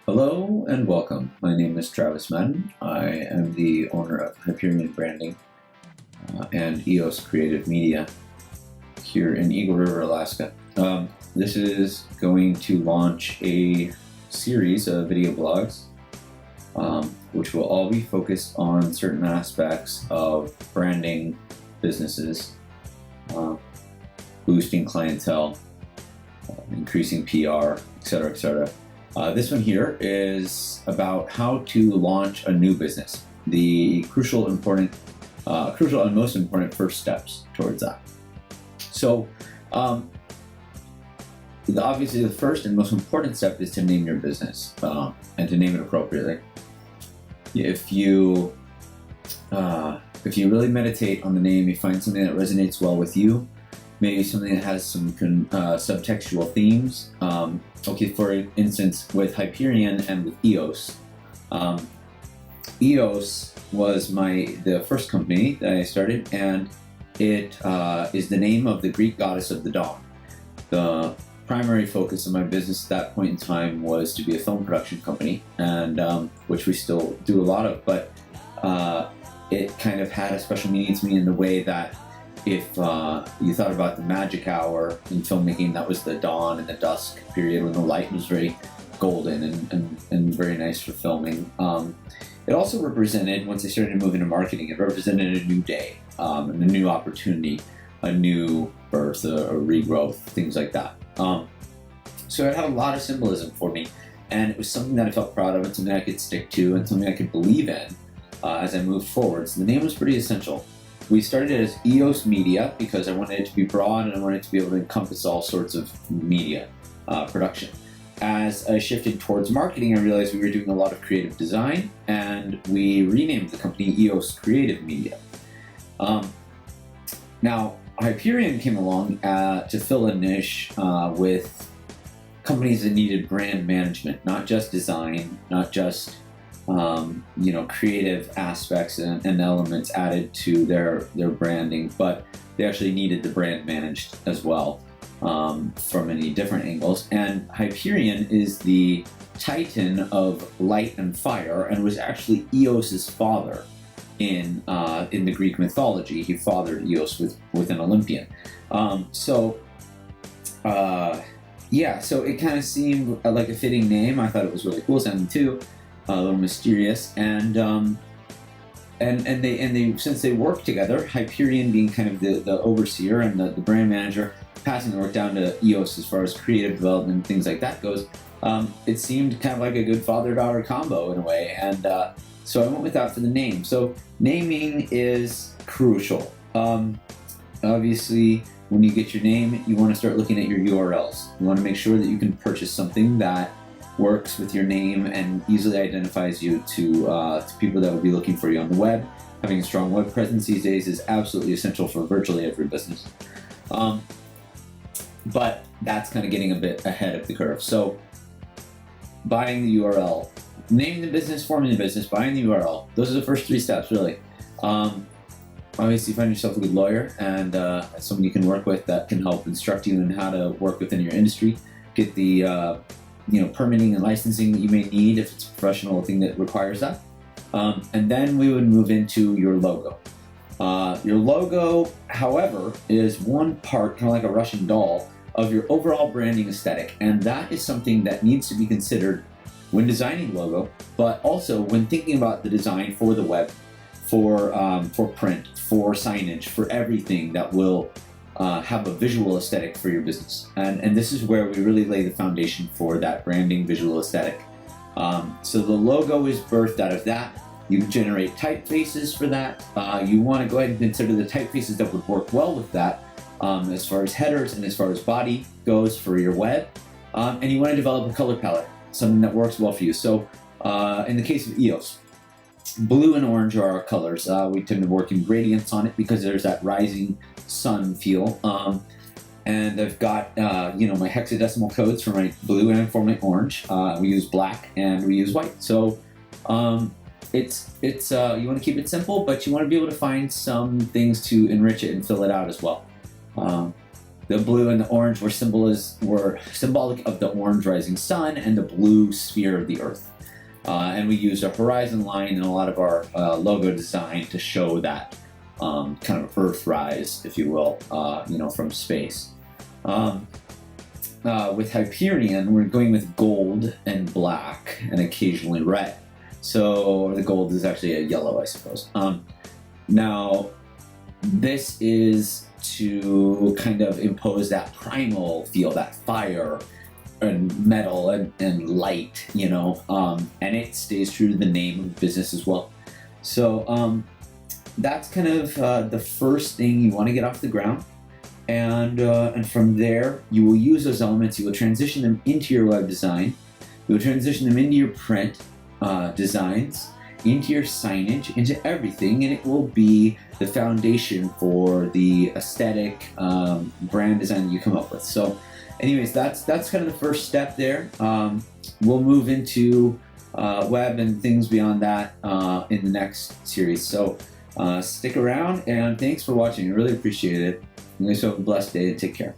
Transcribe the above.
Hello and welcome. My name is Travis Madden. I am the owner of Hyperion Branding and EOS Creative Media here in Eagle River, Alaska. This is going to launch a series of video blogs which will all be focused on certain aspects of branding businesses, boosting clientele, increasing PR, etc., etc. This one here is about how to launch a new business, the crucial and most important first steps towards that. So, obviously the first and most important step is to name your business and to name it appropriately. If you really meditate on the name, you find something that resonates well with you, maybe something that has some subtextual themes. Okay, for instance, with Hyperion and with EOS. EOS was the first company that I started, and it is the name of the Greek goddess of the dawn. The primary focus of my business at that point in time was to be a film production company, and which we still do a lot of, but it kind of had a special meaning to me in the way that if you thought about the magic hour in filmmaking, that was the dawn and the dusk period when the light was very golden and very nice for filming. It also represented, once I started to move into marketing, it represented a new day, and a new opportunity, a new birth, a regrowth, things like that. So it had a lot of symbolism for me, and it was something that I felt proud of and something I could stick to and something I could believe in as I moved forward. So the name was pretty essential. We started it as EOS Media because I wanted it to be broad and I wanted it to be able to encompass all sorts of media production. As I shifted towards marketing, I realized we were doing a lot of creative design, and we renamed the company EOS Creative Media. Now, Hyperion came along to fill a niche with companies that needed brand management, not just design, not just creative aspects and elements added to their branding, but they actually needed the brand managed as well from many different angles. And Hyperion is the titan of light and fire, and was actually Eos's father in the Greek mythology. He fathered Eos with an Olympian. So it kind of seemed like a fitting name. I thought it was really cool sounding too. A little mysterious, and they since they work together, Hyperion being kind of the overseer and the brand manager, passing the work down to EOS as far as creative development and things like that goes, it seemed kind of like a good father-daughter combo in a way, and so I went with that for the name. So naming is crucial. Obviously, when you get your name, you want to start looking at your URLs. You want to make sure that you can purchase something that works with your name and easily identifies you to people that would be looking for you on the web. Having a strong web presence these days is absolutely essential for virtually every business. But that's kind of getting a bit ahead of the curve. So buying the URL, naming the business, forming the business, buying the URL. Those are the first three steps, really. Obviously, find yourself a good lawyer and someone you can work with that can help instruct you in how to work within your industry. Get the permitting and licensing that you may need if it's a professional thing that requires that. And then we would move into your logo. Your logo, however, is one part, kind of like a Russian doll, of your overall branding aesthetic. And that is something that needs to be considered when designing logo, but also when thinking about the design for the web, for print, for signage, for everything that will have a visual aesthetic for your business. And this is where we really lay the foundation for that branding visual aesthetic. So the logo is birthed out of that. You generate typefaces for that. You want to go ahead and consider the typefaces that would work well with that, as far as headers and as far as body goes for your web. And you want to develop a color palette, something that works well for you. So in the case of EOS, blue and orange are our colors. We tend to work in gradients on it because there's that rising sun feel. And I've got my hexadecimal codes for my blue and for my orange. We use black and we use white. So it's you want to keep it simple, but you want to be able to find some things to enrich it and fill it out as well. The blue and the orange were symbolic of the orange rising sun and the blue sphere of the earth. And we used a horizon line in a lot of our logo design to show that kind of earth rise, if you will, from space. With Hyperion, we're going with gold and black and occasionally red. So the gold is actually a yellow, I suppose. Now, this is to kind of impose that primal feel, that fire and metal and light, and it stays true to the name of the business as well. So that's kind of the first thing you want to get off the ground. And from there, you will use those elements, you will transition them into your web design, you will transition them into your print designs, into your signage, into everything, and it will be the foundation for the aesthetic brand design that you come up with. So anyways, that's kind of the first step there. We'll move into web and things beyond that in the next series. So stick around, and thanks for watching. I really appreciate it. You guys have a blessed day and take care.